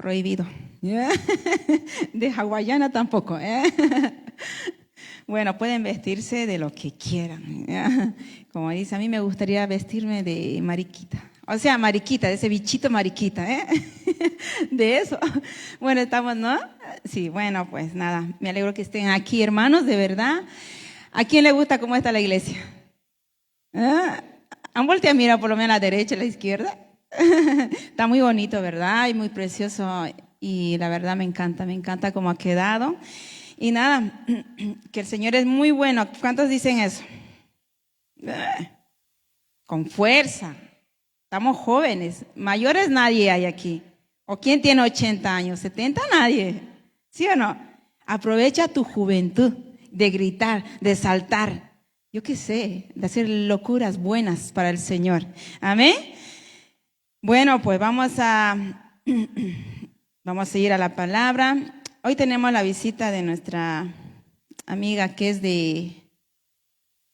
prohibido. De hawaiana tampoco. Bueno, pueden vestirse de lo que quieran. Como dice, a mí me gustaría vestirme de mariquita. O sea, mariquita, de ese bichito mariquita, De eso. Bueno, estamos, ¿no? Sí, bueno, pues nada, me alegro que estén aquí, hermanos, de verdad. ¿A quién le gusta cómo está la iglesia? ¿Han volteado a mirar por lo menos a la derecha y a la izquierda? Está muy bonito, ¿verdad? Y muy precioso. Y la verdad me encanta cómo ha quedado. Y nada, que el Señor es muy bueno. ¿Cuántos dicen eso? Con fuerza. Estamos jóvenes. Mayores nadie hay aquí. ¿O quién tiene 80 años? 70 nadie. ¿Sí o no? Aprovecha tu juventud de gritar, de saltar. Yo qué sé, de hacer locuras buenas para el Señor. Amén. Bueno, pues vamos a ir a la palabra. Hoy tenemos la visita de nuestra amiga que es de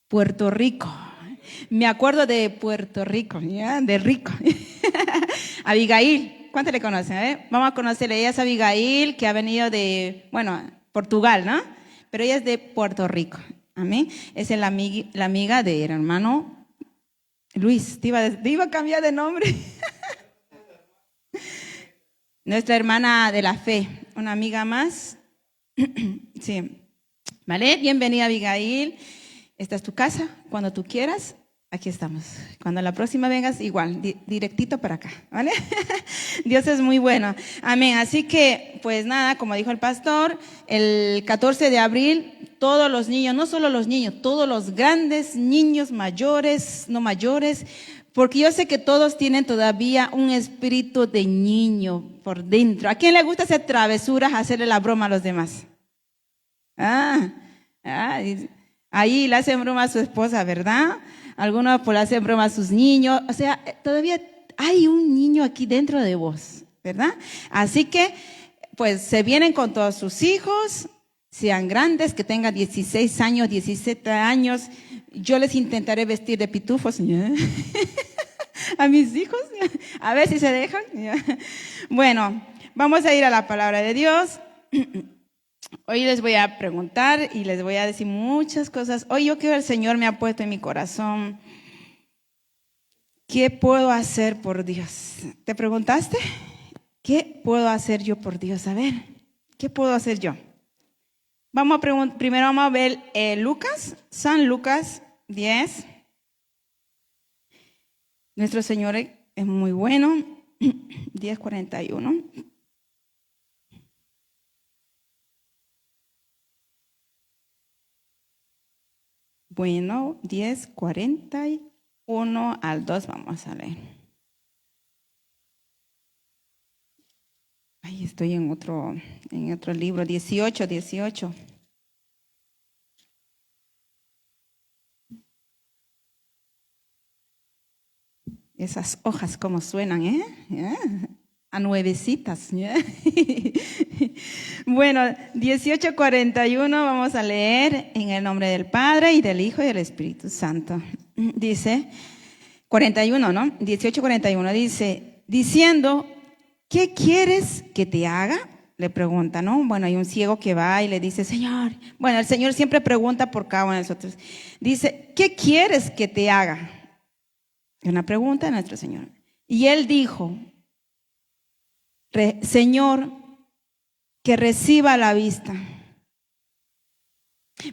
Puerto Rico. Me acuerdo de Puerto Rico, ¿ya? De rico. Abigail, ¿cuántos le conocen? Vamos a conocerle. Ella es Abigail, que ha venido de, Portugal, ¿no? Pero ella es de Puerto Rico. Amén. Es la amiga del hermano Luis. Te iba a cambiar de nombre. Nuestra hermana de la fe, una amiga más. Sí. ¿Vale? Bienvenida, Abigail. Esta es tu casa. Cuando tú quieras, aquí estamos. Cuando la próxima vengas, igual, directito para acá. ¿Vale? Dios es muy bueno. Amén. Así que, pues nada, como dijo el pastor, el 14 de abril, todos los niños, no solo los niños, todos los grandes, niños, mayores, no mayores, porque yo sé que todos tienen todavía un espíritu de niño por dentro. ¿A quién le gusta hacer travesuras, hacerle la broma a los demás? Ahí le hacen broma a su esposa, ¿verdad? Algunos pues le hacen broma a sus niños. O sea, todavía hay un niño aquí dentro de vos, ¿verdad? Así que, pues se vienen con todos sus hijos, sean grandes, que tengan 16 años, 17 años. Yo les intentaré vestir de pitufos a mis hijos, a ver si se dejan. Bueno, vamos a ir a la palabra de Dios. Hoy les voy a preguntar y les voy a decir muchas cosas. Hoy yo creo que el Señor me ha puesto en mi corazón. ¿Qué puedo hacer por Dios? ¿Te preguntaste? ¿Qué puedo hacer yo por Dios? A ver, ¿qué puedo hacer yo? Primero vamos a ver San Lucas 10. Nuestro Señor es muy bueno. 10:41. Bueno, 10:41 al 2 vamos a leer. Ahí estoy en otro libro, 18. Esas hojas como suenan, a nuevecitas. Bueno, 18:41 vamos a leer en el nombre del Padre y del Hijo y del Espíritu Santo. Dice 41, ¿no? 18:41 dice, diciendo, ¿qué quieres que te haga? Le pregunta, ¿no? Bueno, hay un ciego que va y le dice, Señor. Bueno, el Señor siempre pregunta por cada uno de nosotros. Dice, ¿qué quieres que te haga? Una pregunta a nuestro Señor. Y él dijo, Señor, que reciba la vista.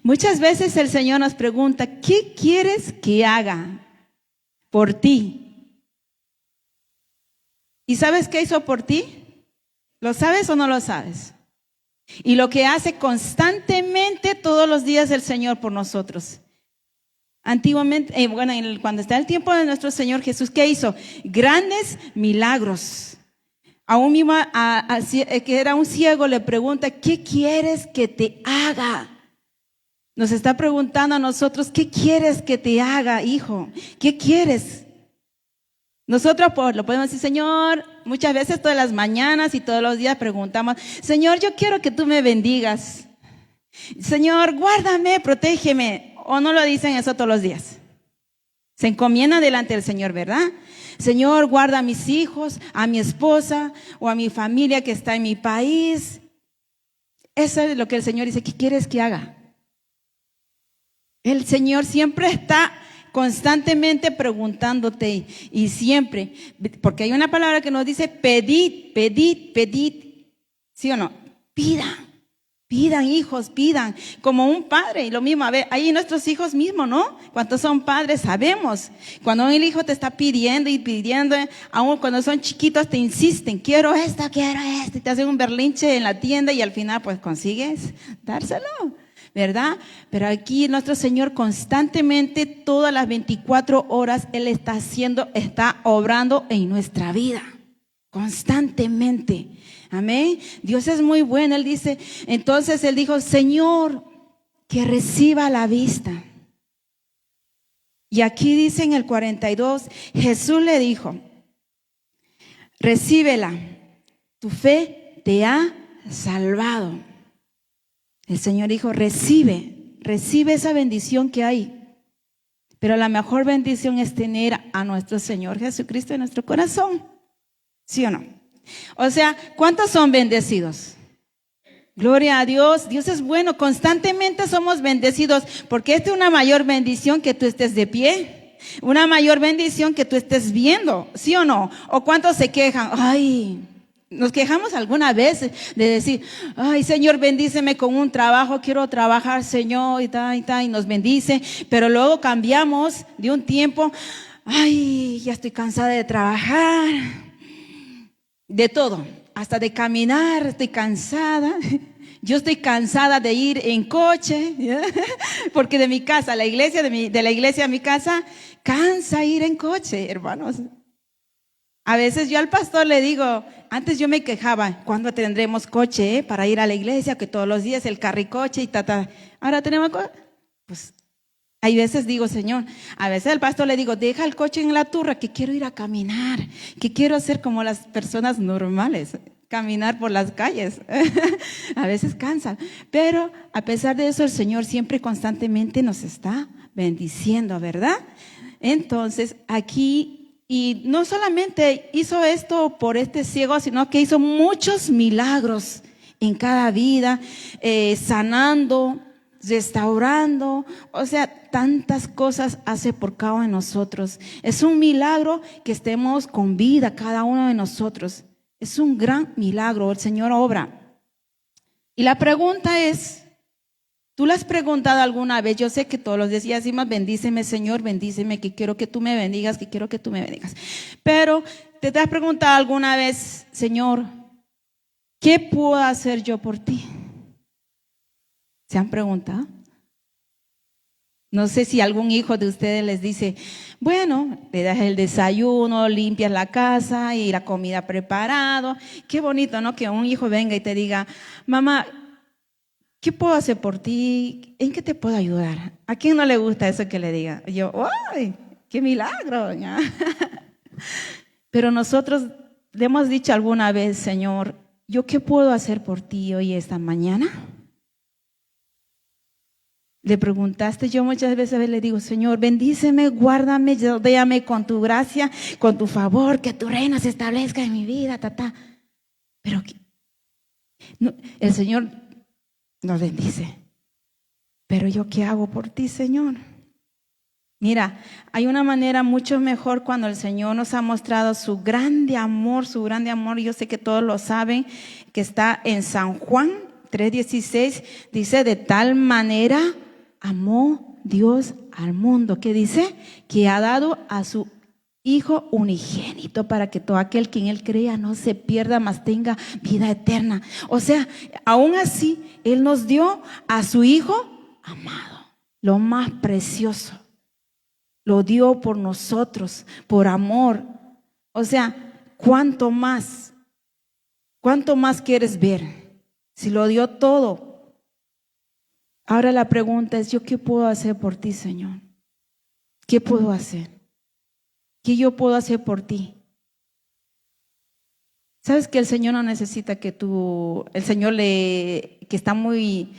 Muchas veces el Señor nos pregunta, ¿qué quieres que haga por ti? ¿Y sabes qué hizo por ti? ¿Lo sabes o no lo sabes? Y lo que hace constantemente todos los días el Señor por nosotros. Antiguamente, cuando está el tiempo de nuestro Señor Jesús, ¿qué hizo? Grandes milagros. A un mismo, que era un ciego, le pregunta, ¿qué quieres que te haga? Nos está preguntando a nosotros, ¿qué quieres que te haga, hijo? ¿Qué quieres? Nosotros pues lo podemos decir, Señor, muchas veces todas las mañanas y todos los días preguntamos, Señor, yo quiero que tú me bendigas. Señor, guárdame, protégeme. ¿O no lo dicen eso todos los días? Se encomiendan delante del Señor, ¿verdad? Señor, guarda a mis hijos, a mi esposa o a mi familia que está en mi país. Eso es lo que el Señor dice. ¿Qué quieres que haga? El Señor siempre está constantemente preguntándote y siempre, porque hay una palabra que nos dice pedid, pedid, pedid. ¿Sí o no? Pidan hijos, pidan, como un padre. Y lo mismo, a ver, ahí nuestros hijos mismos, ¿no? Cuando son padres sabemos. Cuando el hijo te está pidiendo y pidiendo, aún cuando son chiquitos te insisten, quiero esto, y te hacen un berrinche en la tienda y al final pues consigues dárselo, ¿verdad? Pero aquí nuestro Señor constantemente, todas las 24 horas, Él está obrando en nuestra vida, constantemente. Amén. Dios es muy bueno. Él dice, entonces Él dijo, Señor, que reciba la vista. Y aquí dice en el 42, Jesús le dijo, recíbela, tu fe te ha salvado. El Señor dijo, recibe esa bendición que hay. Pero la mejor bendición es tener a nuestro Señor Jesucristo en nuestro corazón. ¿Sí o no? O sea, ¿cuántos son bendecidos? Gloria a Dios. Dios es bueno. Constantemente somos bendecidos, porque esta es una mayor bendición que tú estés de pie, una mayor bendición que tú estés viendo, ¿sí o no? ¿O cuántos se quejan? Ay, nos quejamos alguna vez de decir, ay, Señor, bendíceme con un trabajo, quiero trabajar, Señor, y nos bendice, pero luego cambiamos de un tiempo, ay, ya estoy cansada de trabajar. De todo, hasta de caminar, estoy cansada. Yo estoy cansada de ir en coche, ¿ya? Porque de mi casa a la iglesia, de la iglesia a mi casa, cansa ir en coche, hermanos. A veces yo al pastor le digo, antes yo me quejaba, ¿cuándo tendremos coche para ir a la iglesia? Que todos los días el carricoche y tata. Ahora tenemos coche. Pues hay veces digo, Señor, a veces al pastor le digo, deja el coche en la turra, que quiero ir a caminar, que quiero hacer como las personas normales, caminar por las calles. A veces cansan, pero a pesar de eso el Señor siempre constantemente nos está bendiciendo, ¿verdad? Entonces aquí, y no solamente hizo esto por este ciego, sino que hizo muchos milagros en cada vida, sanando, restaurando, o sea, tantas cosas hace por cada uno de nosotros. Es un milagro que estemos con vida cada uno de nosotros. Es un gran milagro, el Señor obra. Y la pregunta es, ¿tú le has preguntado alguna vez? Yo sé que todos los días decimos, bendíceme, Señor, bendíceme, que quiero que tú me bendigas, que quiero que tú me bendigas. Pero ¿te has preguntado alguna vez, Señor, qué puedo hacer yo por ti? ¿Se han preguntado? No sé si algún hijo de ustedes les dice, bueno, le das el desayuno, limpias la casa y la comida preparado. Qué bonito, ¿no? Que un hijo venga y te diga, mamá, ¿qué puedo hacer por ti? ¿En qué te puedo ayudar? ¿A quién no le gusta eso que le diga? Yo, ¡ay, qué milagro! Pero nosotros le hemos dicho alguna vez, Señor, ¿yo qué puedo hacer por ti hoy esta mañana? Le preguntaste. Yo muchas veces le digo, Señor, bendíceme, guárdame, déame con tu gracia, con tu favor, que tu reino se establezca en mi vida, Pero no, el Señor nos bendice. Pero yo, ¿qué hago por ti, Señor? Mira, hay una manera mucho mejor cuando el Señor nos ha mostrado su grande amor, yo sé que todos lo saben, que está en San Juan 3:16, dice, de tal manera amó Dios al mundo, que dice, que ha dado a su Hijo unigénito para que todo aquel que en Él crea no se pierda, mas tenga vida eterna. O sea, aún así, Él nos dio a su Hijo amado, lo más precioso. Lo dio por nosotros, por amor. O sea, ¿cuánto más? ¿Cuánto más quieres ver? Si lo dio todo. Ahora la pregunta es, ¿yo qué puedo hacer por ti, Señor? ¿Qué puedo hacer? ¿Qué yo puedo hacer por ti? ¿Sabes que el Señor no necesita que el Señor que está muy,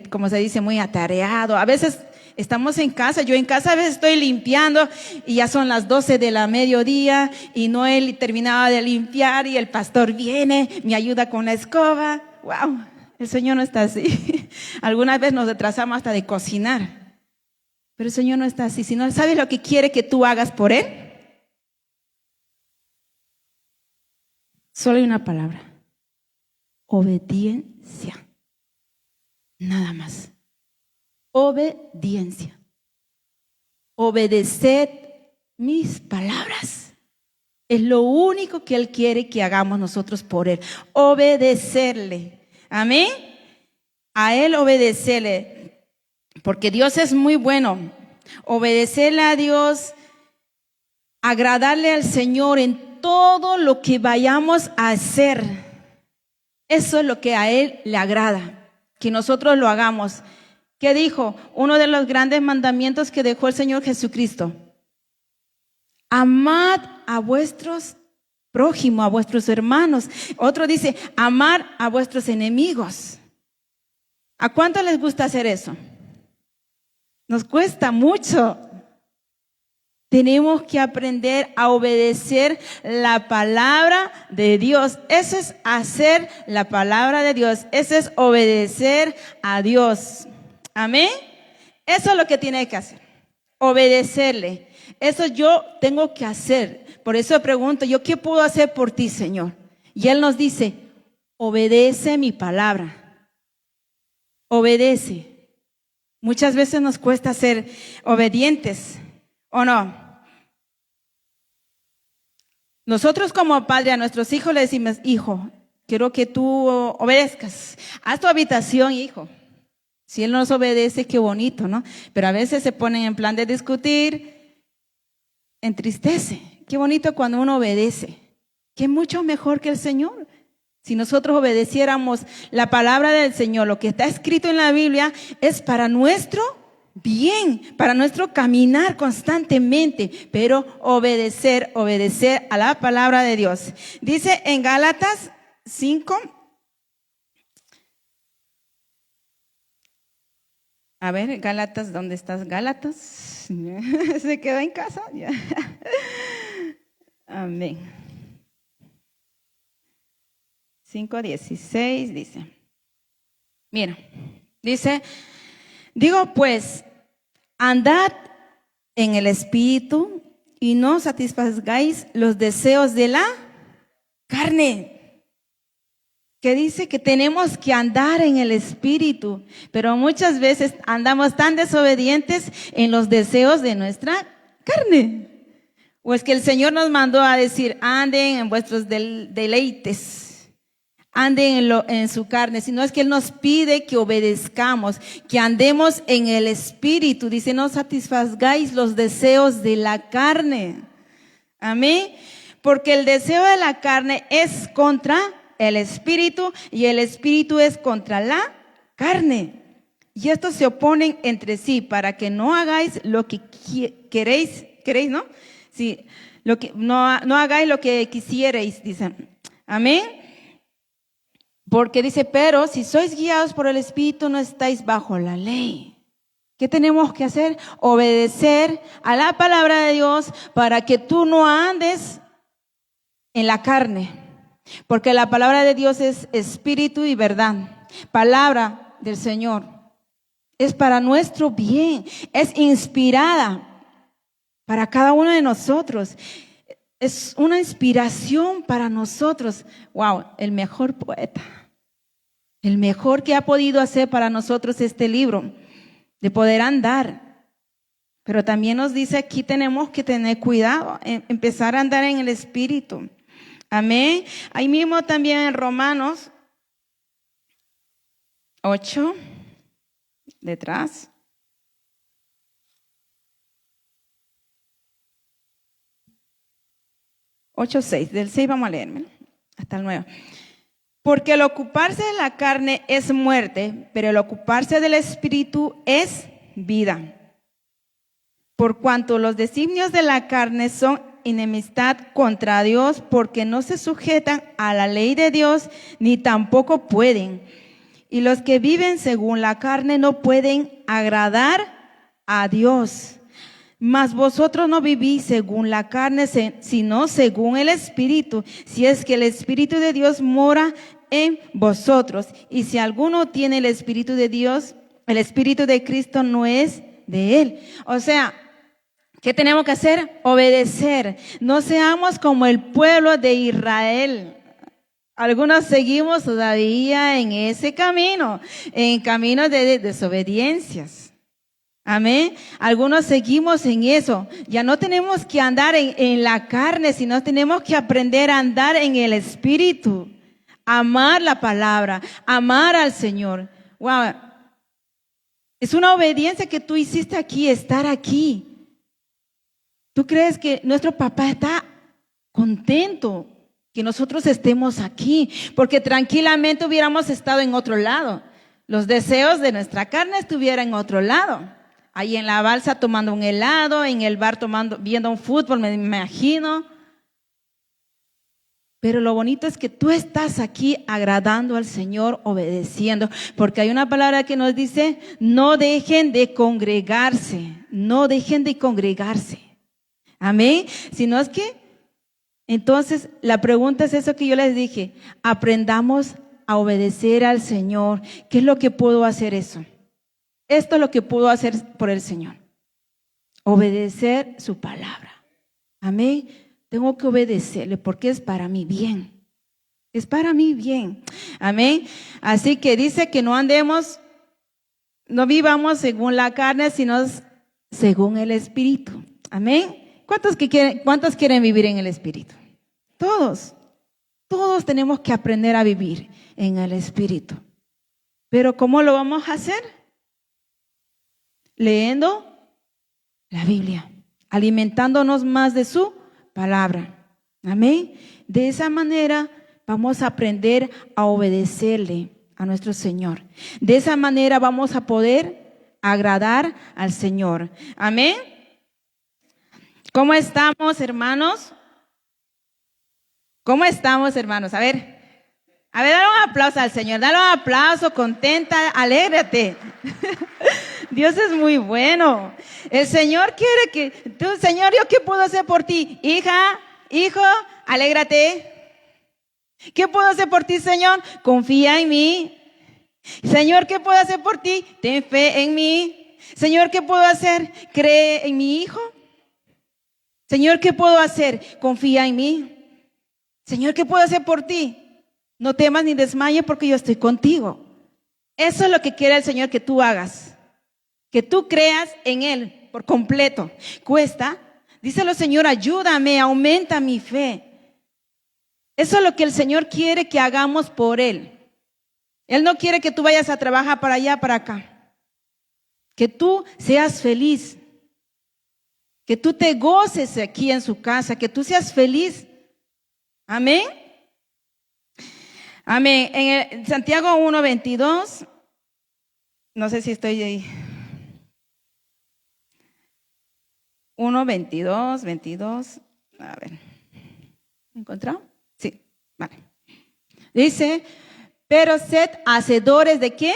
como se dice, muy atareado? A veces Estamos en casa, yo en casa a veces estoy limpiando y ya son las 12 de la mediodía y no he terminado de limpiar y el pastor viene, me ayuda con la escoba. ¡Wow! El Señor no está así. Algunas veces nos retrasamos hasta de cocinar, pero el Señor no está así. Si no sabes lo que quiere que tú hagas por Él, solo hay una palabra: obediencia. Nada más. Obediencia. Obedeced mis palabras. Es lo único que Él quiere que hagamos nosotros por Él. Obedecerle. Amén. A Él obedecerle. Porque Dios es muy bueno. Obedecerle a Dios, agradarle al Señor en todo lo que vayamos a hacer. Eso es lo que a Él le agrada, que nosotros lo hagamos. ¿Qué dijo? Uno de los grandes mandamientos que dejó el Señor Jesucristo: amad a vuestros prójimos, a vuestros hermanos. Otro dice: amar a vuestros enemigos. ¿A cuánto les gusta hacer eso? Nos cuesta mucho. Tenemos que aprender a obedecer la palabra de Dios. Eso es hacer la palabra de Dios. Eso es obedecer a Dios. Amén. Eso es lo que tiene que hacer. Obedecerle. Eso yo tengo que hacer. Por eso pregunto, ¿yo qué puedo hacer por ti, Señor? Y Él nos dice: obedece mi palabra. Obedece. Muchas veces nos cuesta ser obedientes, ¿o no? Nosotros como padre a nuestros hijos le decimos: hijo, quiero que tú obedezcas. Haz tu habitación, hijo. Si él nos obedece, qué bonito, ¿no? Pero a veces se ponen en plan de discutir, entristece. Qué bonito cuando uno obedece. Qué mucho mejor que el Señor. Si nosotros obedeciéramos la palabra del Señor, lo que está escrito en la Biblia es para nuestro bien, para nuestro caminar constantemente, pero obedecer a la palabra de Dios. Dice en Gálatas 5. A ver, Gálatas, ¿dónde estás, Gálatas? ¿Se quedó en casa? Ya. Amén. 5:16 dice. Mira, dice: digo pues, andad en el Espíritu y no satisfagáis los deseos de la carne. Que dice que tenemos que andar en el Espíritu, pero muchas veces andamos tan desobedientes en los deseos de nuestra carne. O es que el Señor nos mandó a decir: anden en vuestros deleites, anden en su carne, sino es que Él nos pide que obedezcamos, que andemos en el Espíritu. Dice: no satisfagáis los deseos de la carne. Amén. Porque el deseo de la carne es contra el Espíritu y el Espíritu es contra la carne. Y estos se oponen entre sí para que no hagáis lo que queréis, ¿no? Sí, lo que no hagáis lo que quisierais, dicen. Amén. Porque dice: pero si sois guiados por el Espíritu, no estáis bajo la ley. ¿Qué tenemos que hacer? Obedecer a la palabra de Dios para que tú no andes en la carne. Porque la palabra de Dios es espíritu y verdad. Palabra del Señor. Es para nuestro bien. Es inspirada para cada uno de nosotros. Es una inspiración para nosotros. Wow, el mejor poeta. El mejor que ha podido hacer para nosotros este libro. De poder andar. Pero también nos dice aquí tenemos que tener cuidado. Empezar a andar en el Espíritu. Amén. Ahí mismo también en Romanos 8, detrás. Ocho, 6, del 6 vamos a leerme hasta el 9. Porque el ocuparse de la carne es muerte, pero el ocuparse del Espíritu es vida. Por cuanto los designios de la carne son enemistad contra Dios, porque no se sujetan a la ley de Dios, ni tampoco pueden. Y los que viven según la carne no pueden agradar a Dios. Mas vosotros no vivís según la carne, sino según el Espíritu, si es que el Espíritu de Dios mora en vosotros. Y si alguno tiene el Espíritu de Dios, el Espíritu de Cristo no es de él. O sea, ¿qué tenemos que hacer? Obedecer. No seamos como el pueblo de Israel. Algunos seguimos todavía en ese camino, en camino de desobediencias. Amén. Algunos seguimos en eso. Ya no tenemos que andar en la carne, sino tenemos que aprender a andar en el Espíritu. Amar la palabra, amar al Señor. Wow. Es una obediencia que tú hiciste aquí, estar aquí. ¿Tú crees que nuestro papá está contento que nosotros estemos aquí? Porque tranquilamente hubiéramos estado en otro lado. Los deseos de nuestra carne estuvieran en otro lado. Ahí en la balsa tomando un helado, en el bar viendo un fútbol, me imagino. Pero lo bonito es que tú estás aquí agradando al Señor, obedeciendo. Porque hay una palabra que nos dice, no dejen de congregarse, no dejen de congregarse. Amén. Si no es que, entonces la pregunta es eso que yo les dije, aprendamos a obedecer al Señor. ¿Qué es lo que puedo hacer eso? Esto es lo que puedo hacer por el Señor. Obedecer su palabra. Amén. Tengo que obedecerle porque es para mi bien. Es para mi bien. Amén. Así que dice que no andemos, no vivamos según la carne, sino según el Espíritu. Amén. ¿Cuántos quieren vivir en el Espíritu? Todos. Todos tenemos que aprender a vivir en el Espíritu. Pero ¿cómo lo vamos a hacer? Leyendo la Biblia, alimentándonos más de su palabra. Amén. De esa manera vamos a aprender a obedecerle a nuestro Señor. De esa manera vamos a poder agradar al Señor. Amén. ¿Cómo estamos, hermanos? ¿Cómo estamos, hermanos? A ver, dale un aplauso al Señor, dale un aplauso, contenta, alégrate. Dios es muy bueno. El Señor quiere que tú, Señor, ¿yo qué puedo hacer por ti? Hija, hijo, alégrate. ¿Qué puedo hacer por ti, Señor? Confía en mí. Señor, ¿qué puedo hacer por ti? Ten fe en mí. Señor, ¿qué puedo hacer? Cree en mi hijo. Señor, ¿qué puedo hacer? Confía en mí. Señor, ¿qué puedo hacer por ti? No temas ni desmayes porque yo estoy contigo. Eso es lo que quiere el Señor que tú hagas. Que tú creas en Él por completo. Cuesta. Díselo, Señor, ayúdame, aumenta mi fe. Eso es lo que el Señor quiere que hagamos por Él. Él no quiere que tú vayas a trabajar para allá, para acá. Que tú seas feliz. Que tú te goces aquí en su casa. Que tú seas feliz. Amén. Amén. En Santiago 1:22. No sé si estoy ahí. 1:22. A ver. ¿Encontró? Sí. Vale. Dice, pero sed hacedores ¿de qué?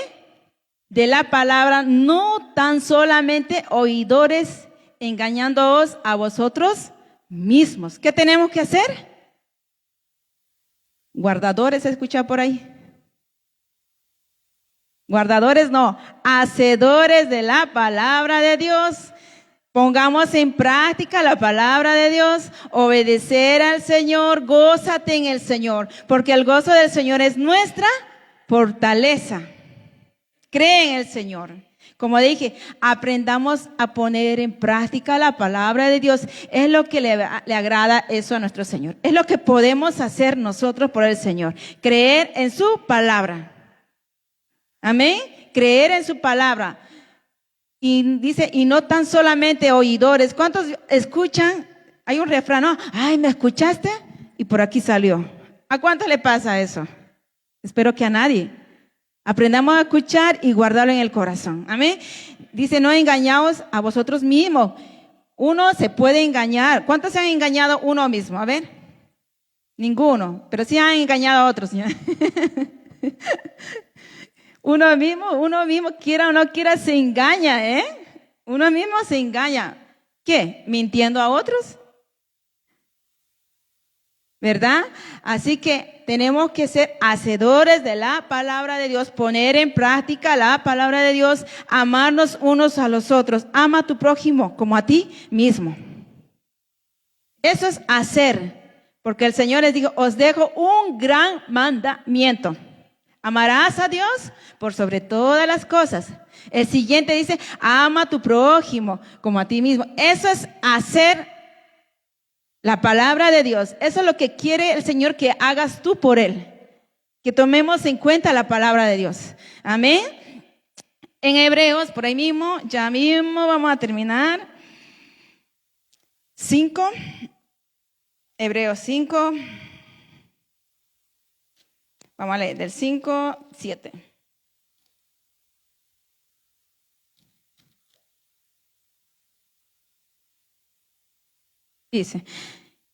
De la palabra, no tan solamente oidores, engañándoos a vosotros mismos. ¿Qué tenemos que hacer? Guardadores, ¿se escucha por ahí? Guardadores no, hacedores de la palabra de Dios. Pongamos en práctica la palabra de Dios, obedecer al Señor, gózate en el Señor, porque el gozo del Señor es nuestra fortaleza. Cree en el Señor. Como dije, aprendamos a poner en práctica la palabra de Dios. Es lo que le agrada eso a nuestro Señor. Es lo que podemos hacer nosotros por el Señor. Creer en su palabra. Amén. Creer en su palabra. Y dice, y no tan solamente oidores. ¿Cuántos escuchan? Hay un refrán, ¿no? Ay, ¿me escuchaste? Y por aquí salió. ¿A cuánto le pasa eso? Espero que a nadie. Aprendamos a escuchar y guardarlo en el corazón. Amén. Dice, no engañaos a vosotros mismos. Uno se puede engañar. ¿Cuántos se han engañado uno mismo? A ver. Ninguno. Pero sí han engañado a otros. Uno mismo, quiera o no quiera, se engaña, ¿eh? Uno mismo se engaña. ¿Qué? ¿Mintiendo a otros? ¿Verdad? Así que tenemos que ser hacedores de la palabra de Dios, poner en práctica la palabra de Dios, amarnos unos a los otros. Ama a tu prójimo como a ti mismo. Eso es hacer, porque el Señor les dijo, os dejo un gran mandamiento. Amarás a Dios por sobre todas las cosas. El siguiente dice, ama a tu prójimo como a ti mismo. Eso es hacer la palabra de Dios. Eso es lo que quiere el Señor que hagas tú por Él. Que tomemos en cuenta la palabra de Dios. Amén. En Hebreos, por ahí mismo, ya mismo vamos a terminar. 5. Hebreos 5. Vamos a leer del 5, 7. Dice,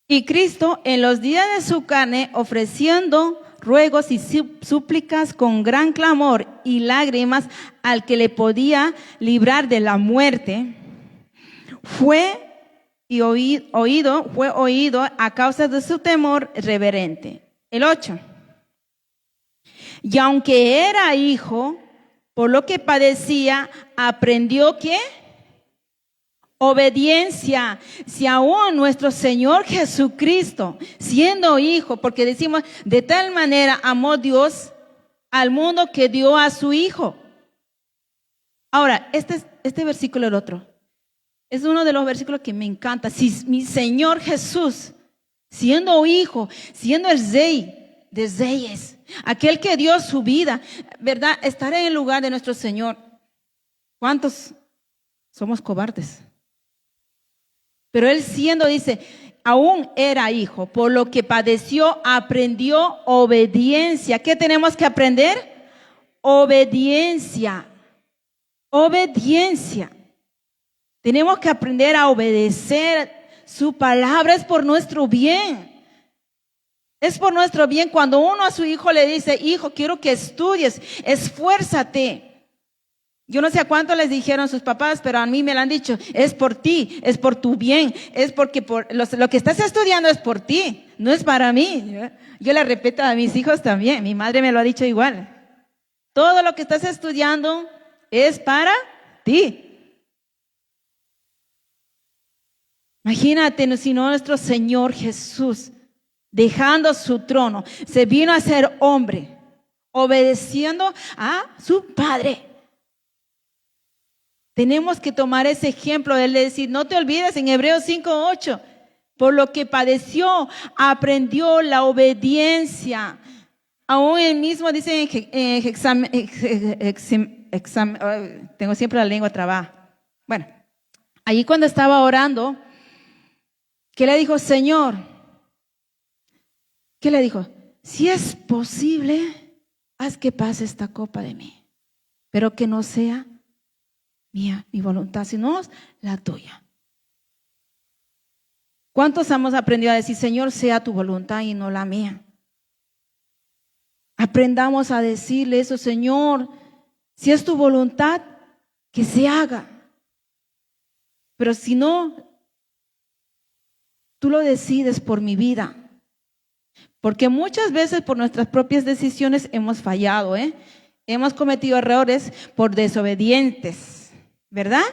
y Cristo en los días de su carne, ofreciendo ruegos y súplicas con gran clamor y lágrimas al que le podía librar de la muerte, fue oído a causa de su temor reverente. El 8. Y aunque era hijo, por lo que padecía, aprendió ¿qué? Obediencia. Si aún nuestro Señor Jesucristo, siendo hijo, porque decimos, de tal manera amó Dios al mundo que dio a su hijo. Ahora, este versículo, el otro, es uno de los versículos que me encanta. Si mi Señor Jesús, siendo hijo, siendo el rey de reyes, aquel que dio su vida, ¿verdad? Estar en el lugar de nuestro Señor. ¿Cuántos somos cobardes? Pero Él siendo, dice, aún era hijo, por lo que padeció, aprendió obediencia. ¿Qué tenemos que aprender? Obediencia. Obediencia. Tenemos que aprender a obedecer. Su palabra es por nuestro bien. Es por nuestro bien. Cuando uno a su hijo le dice, hijo, quiero que estudies, esfuérzate. Yo no sé a cuánto les dijeron sus papás, pero a mí me lo han dicho, es por ti, es por tu bien, es porque lo que estás estudiando es por ti, no es para mí. Yo le repito a mis hijos también, mi madre me lo ha dicho igual. Todo lo que estás estudiando es para ti. Imagínate, si no nuestro Señor Jesús, dejando su trono, se vino a ser hombre, obedeciendo a su Padre. Tenemos que tomar ese ejemplo de él, de decir, no te olvides en Hebreos 5:8, por lo que padeció, aprendió la obediencia. Aún él mismo dice tengo siempre la lengua trabada. Bueno, allí cuando estaba orando, ¿qué le dijo, Señor? ¿Qué le dijo? Si es posible, haz que pase esta copa de mí, pero que no sea mía, mi voluntad, sino la tuya. ¿Cuántos hemos aprendido a decir, Señor, sea tu voluntad y no la mía? Aprendamos a decirle eso, Señor, si es tu voluntad, que se haga. Pero si no, tú lo decides por mi vida. Porque muchas veces por nuestras propias decisiones hemos fallado, hemos cometido errores por desobedientes. ¿Verdad?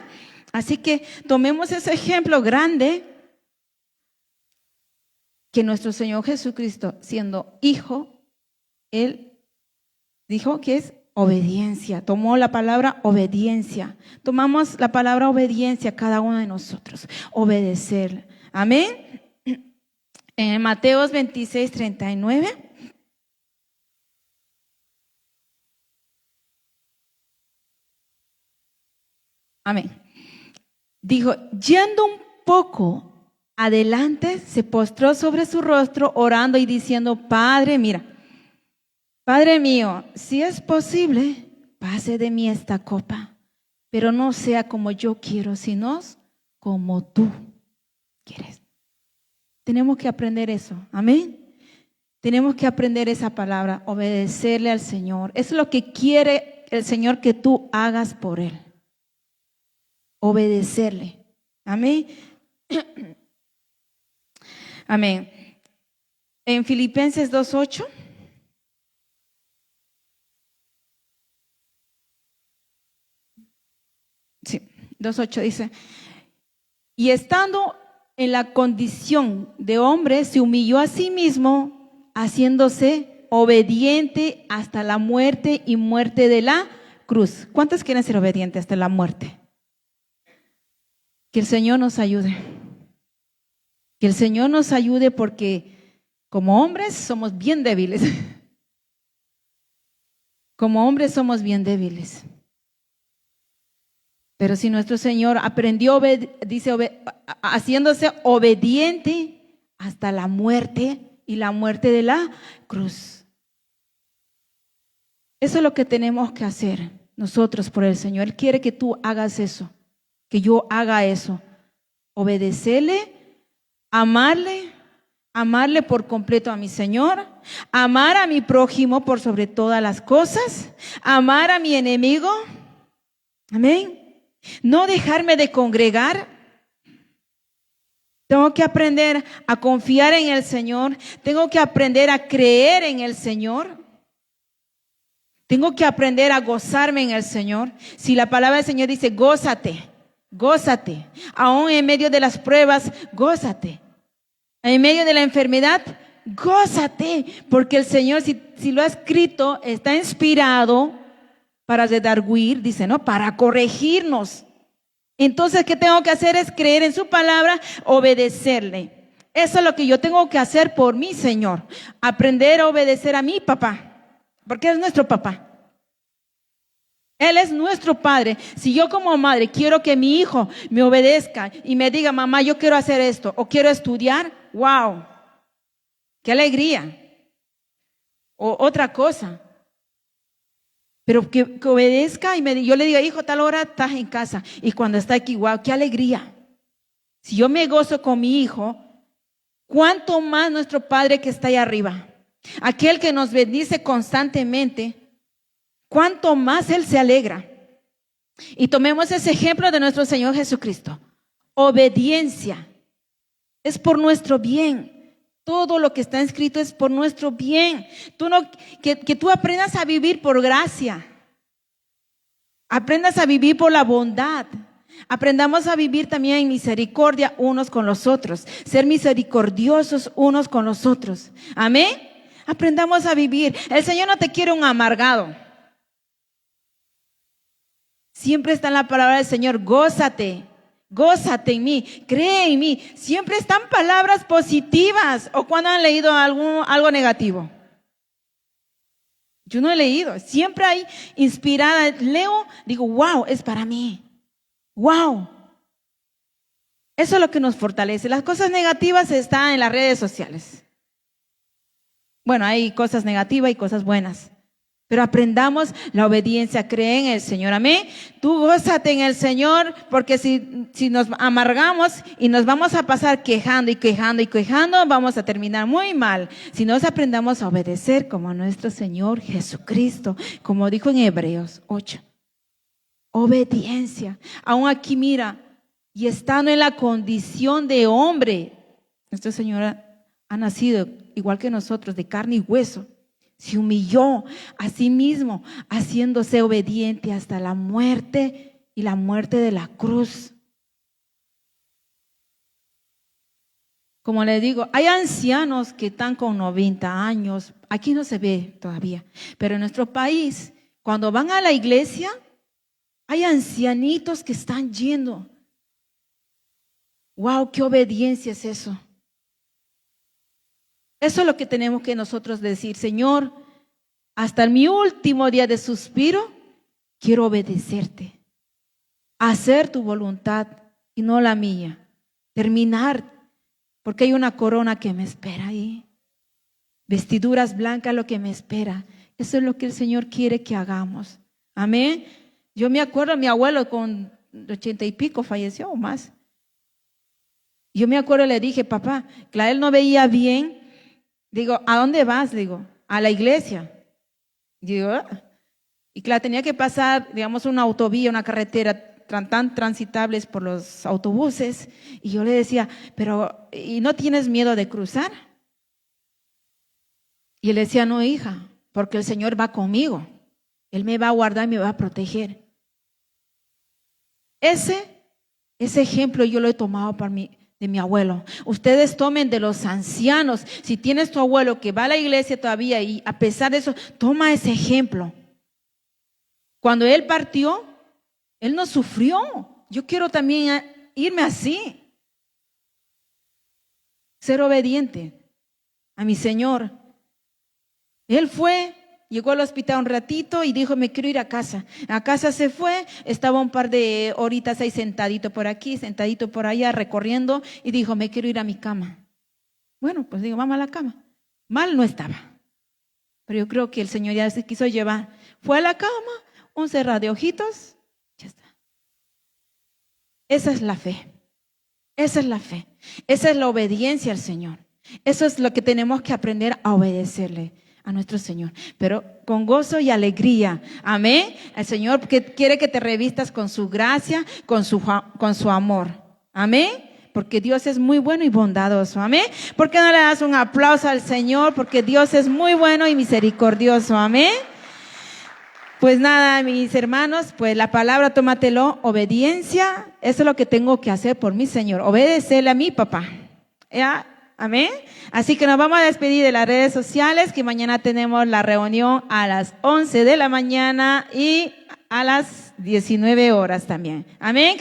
Así que tomemos ese ejemplo grande que nuestro Señor Jesucristo, siendo hijo, Él dijo que es obediencia. Tomó la palabra obediencia. Tomamos la palabra obediencia cada uno de nosotros. Obedecer. Amén. En Mateos 26:39. Amén. Dijo, yendo un poco adelante, se postró sobre su rostro, orando y diciendo, Padre, mira, Padre mío, si es posible, pase de mí esta copa, pero no sea como yo quiero, sino como tú quieres. Tenemos que aprender eso. Amén. Tenemos que aprender esa palabra, obedecerle al Señor. Es lo que quiere el Señor que tú hagas por Él. obedecerle. Amén. Amén. En Filipenses 2:8. Sí, 2:8 dice, y estando en la condición de hombre, se humilló a sí mismo, haciéndose obediente hasta la muerte y muerte de la cruz. ¿Cuántos quieren ser obedientes hasta la muerte? Que el Señor nos ayude. Que el Señor nos ayude porque como hombres somos bien débiles. Como hombres somos bien débiles. Pero si nuestro Señor aprendió, haciéndose obediente hasta la muerte y la muerte de la cruz. Eso es lo que tenemos que hacer nosotros por el Señor. Él quiere que tú hagas eso, que yo haga eso. Obedecerle, amarle por completo a mi Señor, amar a mi prójimo por sobre todas las cosas, amar a mi enemigo. Amén. No dejarme de congregar. Tengo que aprender a confiar en el Señor. Tengo que aprender a creer en el Señor. Tengo que aprender a gozarme en el Señor. Si la palabra del Señor dice, gózate, gózate. Aún en medio de las pruebas, gózate. En medio de la enfermedad, gózate. Porque el Señor, si lo ha escrito, está inspirado para redarguir, dice, ¿no? Para corregirnos. Entonces, ¿qué tengo que hacer? Es creer en su palabra, obedecerle. Eso es lo que yo tengo que hacer por mi Señor. Aprender a obedecer a mi papá. Porque Él es nuestro papá. Él es nuestro padre. Si yo como madre quiero que mi hijo me obedezca y me diga, mamá, yo quiero hacer esto o quiero estudiar, wow, qué alegría. O otra cosa. Pero que obedezca y yo le diga, hijo, tal hora estás en casa. Y cuando está aquí, wow, qué alegría. Si yo me gozo con mi hijo, ¿cuánto más nuestro Padre que está allá arriba? Aquel que nos bendice constantemente, ¿cuánto más Él se alegra? Y tomemos ese ejemplo de nuestro Señor Jesucristo. Obediencia es por nuestro bien. Todo lo que está escrito es por nuestro bien. Que tú aprendas a vivir por gracia. Aprendas a vivir por la bondad. Aprendamos a vivir también en misericordia unos con los otros. Ser misericordiosos unos con los otros. Amén. Aprendamos a vivir. El Señor no te quiere un amargado. Siempre está en la palabra del Señor, gózate. Gózate en mí, cree en mí. Siempre están palabras positivas. ¿O cuando han leído algo negativo? Yo no he leído. Siempre hay inspirada. Leo, digo, wow, es para mí. Wow. Eso es lo que nos fortalece. Las cosas negativas están en las redes sociales. Bueno, hay cosas negativas y cosas buenas. Pero aprendamos la obediencia, cree en el Señor, amén. Tú gózate en el Señor, porque si nos amargamos y nos vamos a pasar quejando y quejando y quejando, vamos a terminar muy mal. Si nos aprendamos a obedecer como a nuestro Señor Jesucristo, como dijo en Hebreos 8. Obediencia. Aún aquí mira, y estando en la condición de hombre, nuestro Señor ha nacido igual que nosotros, de carne y hueso. Se humilló a sí mismo, haciéndose obediente hasta la muerte y la muerte de la cruz. Como les digo, hay ancianos que están con 90 años. Aquí no se ve todavía, pero en nuestro país, cuando van a la iglesia, hay ancianitos que están yendo. Wow, qué obediencia es eso. Eso es lo que tenemos que nosotros decir, Señor, hasta mi último día de suspiro, quiero obedecerte, hacer tu voluntad y no la mía, terminar, porque hay una corona que me espera ahí, vestiduras blancas lo que me espera. Eso es lo que el Señor quiere que hagamos. Amén. Yo me acuerdo, mi abuelo con 80 y pico falleció o más. Yo me acuerdo, le dije, papá, claro, él no veía bien. Digo, ¿a dónde vas? Digo, a la iglesia. Digo, y claro, tenía que pasar, digamos, una autovía, una carretera tan transitables por los autobuses. Y yo le decía, pero ¿y no tienes miedo de cruzar? Y él decía, no, hija, porque el Señor va conmigo. Él me va a guardar y me va a proteger. Ese ejemplo yo lo he tomado de mi abuelo. Ustedes tomen de los ancianos. Si tienes tu abuelo que va a la iglesia todavía y a pesar de eso, toma ese ejemplo. Cuando él partió, él no sufrió. Yo quiero también irme así. Ser obediente a mi Señor. Él fue, llegó al hospital un ratito y dijo, me quiero ir a casa. A casa se fue, estaba un par de horitas ahí sentadito por aquí, sentadito por allá, recorriendo, y dijo, me quiero ir a mi cama. Bueno, pues digo, vamos a la cama. Mal no estaba. Pero yo creo que el Señor ya se quiso llevar. Fue a la cama, un cerrar de ojitos, ya está. Esa es la fe. Esa es la fe. Esa es la obediencia al Señor. Eso es lo que tenemos que aprender a obedecerle a nuestro Señor, pero con gozo y alegría. Amén. El Señor quiere que te revistas con su gracia, con su amor. Amén. Porque Dios es muy bueno y bondadoso. Amén. ¿Por qué no le das un aplauso al Señor? Porque Dios es muy bueno y misericordioso. Amén. Pues nada, mis hermanos, pues la palabra tómatelo, obediencia, eso es lo que tengo que hacer por mi Señor, obedecerle a mi papá. ¿Ya? Amén. Así que nos vamos a despedir de las redes sociales, que mañana tenemos la reunión a las 11 de la mañana y a las 19 horas también. Amén.